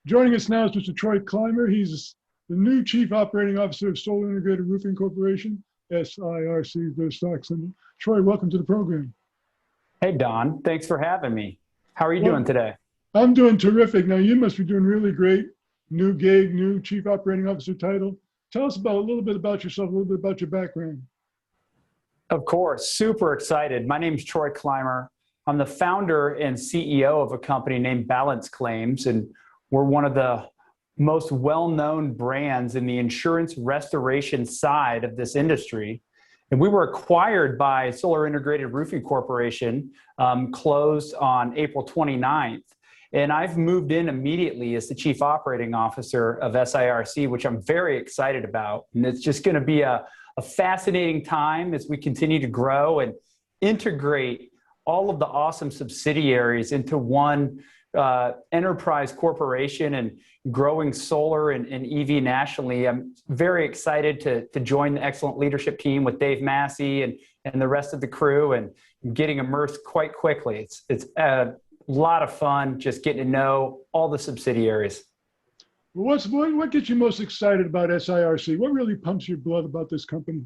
Joining us now is Mr. Troy Clymer. He's the new Chief Operating Officer of Solar Integrated Roofing Corporation, SIRC, their stock symbol. Troy, welcome to the program. Hey, Don. Thanks for having me. How are you doing today? I'm doing terrific. Now, you must be doing really great. New gig, new Chief Operating Officer title. Tell us a little bit about yourself, a little bit about your background. Of course. Super excited. My name is Troy Clymer. I'm the founder and CEO of a company named Balance Claims, and we're one of the most well-known brands in the insurance restoration side of this industry. And we were acquired by Solar Integrated Roofing Corporation, closed on April 29th. And I've moved in immediately as the Chief Operating Officer of SIRC, which I'm very excited about. And it's just going to be a fascinating time as we continue to grow and integrate all of the awesome subsidiaries into one enterprise corporation and growing solar and EV nationally. I'm very excited to join the excellent leadership team with Dave Massey and the rest of the crew, and getting immersed quite quickly. It's a lot of fun just getting to know all the subsidiaries. What gets you most excited about SIRC? What really pumps your blood about this company?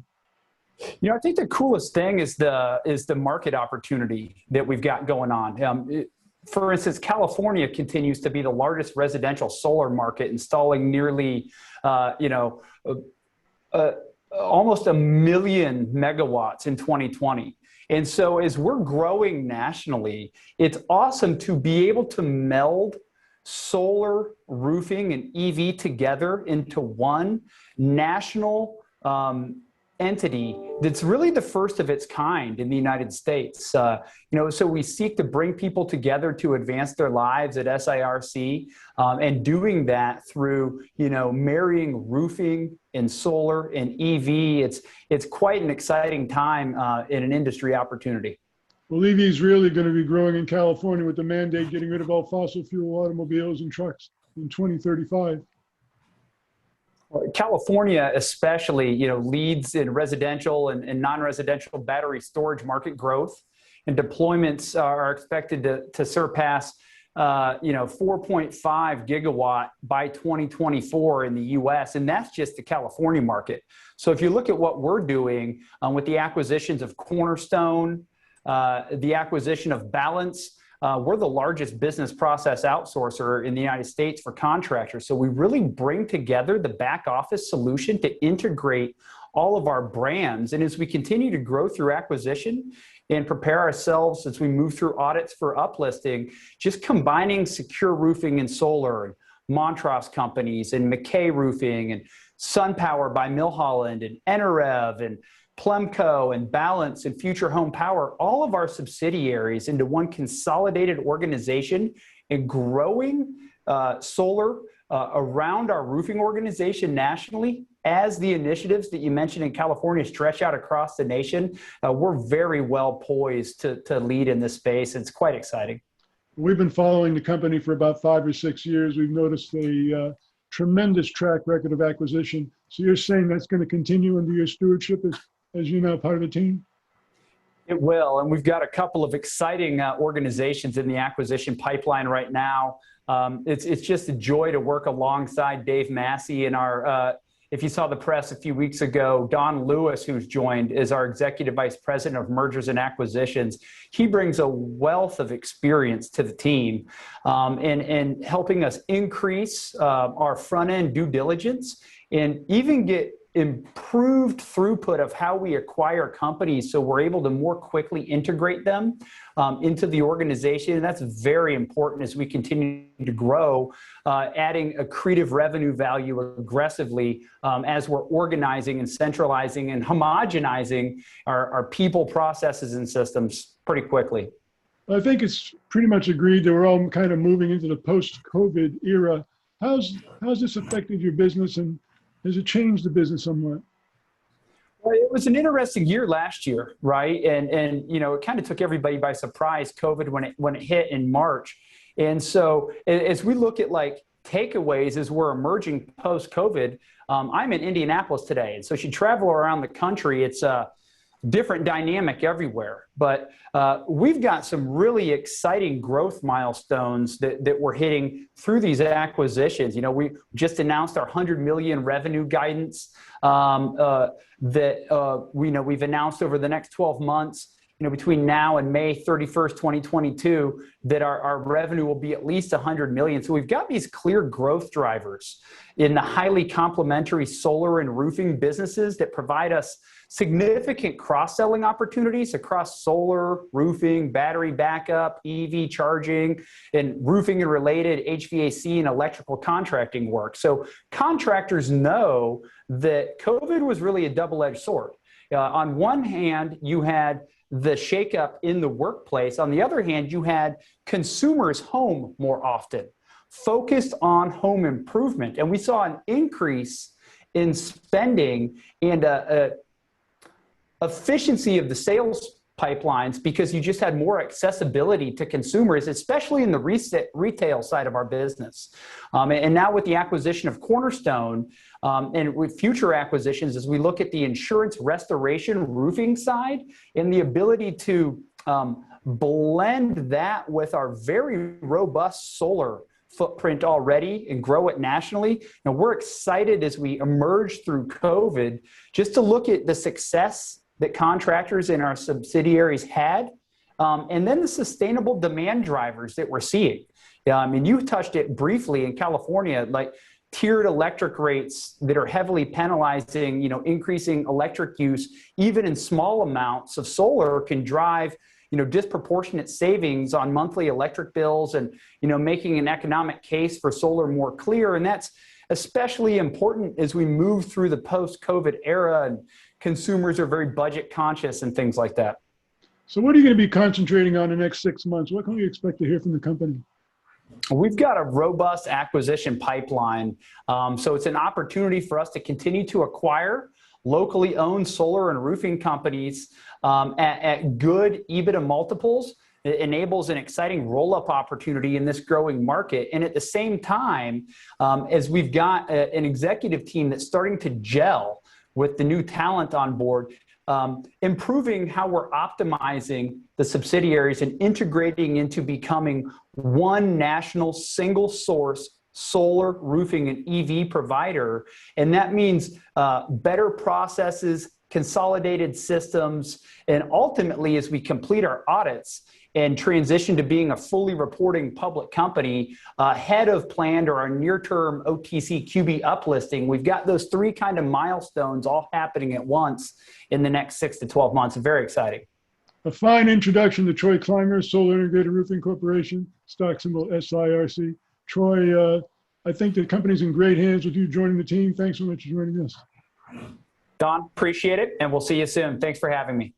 You know, I think the coolest thing is the market opportunity that we've got going on. For instance, California continues to be the largest residential solar market, installing nearly, almost 1 million megawatts in 2020. And so as we're growing nationally, it's awesome to be able to meld solar, roofing, and EV together into one national entity that's really the first of its kind in the United States. So we seek to bring people together to advance their lives at SIRC, and doing that through, marrying roofing and solar and EV. It's quite an exciting time in an industry opportunity. Well, EV is really going to be growing in California with the mandate getting rid of all fossil fuel automobiles and trucks in 2035. California especially, leads in residential and non-residential battery storage market growth, and deployments are expected to surpass, 4.5 gigawatt by 2024 in the U.S., and that's just the California market. So if you look at what we're doing with the acquisitions of Cornerstone, the acquisition of Balance, we're the largest business process outsourcer in the United States for contractors. So we really bring together the back office solution to integrate all of our brands. And as we continue to grow through acquisition and prepare ourselves as we move through audits for uplisting, just combining Secure Roofing and Solar, and Montross Companies, and McKay Roofing, and SunPower by Milholland, and Enerev, and Plemco, and Balance, and Future Home Power, all of our subsidiaries into one consolidated organization, and growing solar around our roofing organization nationally. As the initiatives that you mentioned in California stretch out across the nation, we're very well poised to lead in this space. It's quite exciting. We've been following the company for about 5 or 6 years. We've noticed a tremendous track record of acquisition. So you're saying that's going to continue under your stewardship as you're now part of the team? It will, and we've got a couple of exciting organizations in the acquisition pipeline right now. It's just a joy to work alongside Dave Massey and our, if you saw the press a few weeks ago, Don Lewis, who's joined, is our Executive Vice President of Mergers and Acquisitions. He brings a wealth of experience to the team in helping us increase our front-end due diligence and even get improved throughput of how we acquire companies, so we're able to more quickly integrate them into the organization. And that's very important as we continue to grow, adding accretive revenue value aggressively as we're organizing and centralizing and homogenizing our people, processes, and systems pretty quickly. I think it's pretty much agreed that we're all kind of moving into the post-COVID era. How's this affected your business, and has it changed the business somewhat? Well, it was an interesting year last year, right? And it kind of took everybody by surprise, COVID, when it hit in March. And so as we look at takeaways as we're emerging post-COVID, I'm in Indianapolis today. And so as you travel around the country, it's different dynamic everywhere. But we've got some really exciting growth milestones that we're hitting through these acquisitions. You know, we just announced our 100 million revenue guidance we've announced over the next 12 months. You know, between now and May 31st, 2022, that our revenue will be at least 100 million. So we've got these clear growth drivers in the highly complementary solar and roofing businesses that provide us significant cross-selling opportunities across solar, roofing, battery backup, EV charging, and roofing and related HVAC and electrical contracting work. So contractors know that COVID was really a double-edged sword. On one hand, you had the shakeup in the workplace. On the other hand, you had consumers home more often, focused on home improvement. And we saw an increase in spending and efficiency of the sales pipelines because you just had more accessibility to consumers, especially in the retail side of our business. And now with the acquisition of Cornerstone and with future acquisitions, as we look at the insurance restoration roofing side and the ability to blend that with our very robust solar footprint already and grow it nationally. Now we're excited as we emerge through COVID just to look at the success that contractors in our subsidiaries had, and then the sustainable demand drivers that we're seeing. And you touched it briefly in California, like tiered electric rates that are heavily penalizing, increasing electric use, even in small amounts of solar can drive, disproportionate savings on monthly electric bills and, making an economic case for solar more clear. And that's especially important as we move through the post-COVID era and consumers are very budget conscious and things like that. So what are you going to be concentrating on the next 6 months? What can we expect to hear from the company? We've got a robust acquisition pipeline. So it's an opportunity for us to continue to acquire locally owned solar and roofing companies at good EBITDA multiples. It enables an exciting roll-up opportunity in this growing market. And at the same time, as we've got an executive team that's starting to gel with the new talent on board, improving how we're optimizing the subsidiaries and integrating into becoming one national single source solar, roofing, and EV provider. And that means better processes, consolidated systems, and ultimately, as we complete our audits and transition to being a fully reporting public company ahead of planned or our near-term OTCQB uplisting, we've got those three kind of milestones all happening at once in the next 6 to 12 months. Very exciting. A fine introduction to Troy Clymer, Solar Integrated Roofing Corporation, stock symbol SIRC. Troy, I think the company's in great hands with you joining the team. Thanks so much for joining us. Don, appreciate it, and we'll see you soon. Thanks for having me.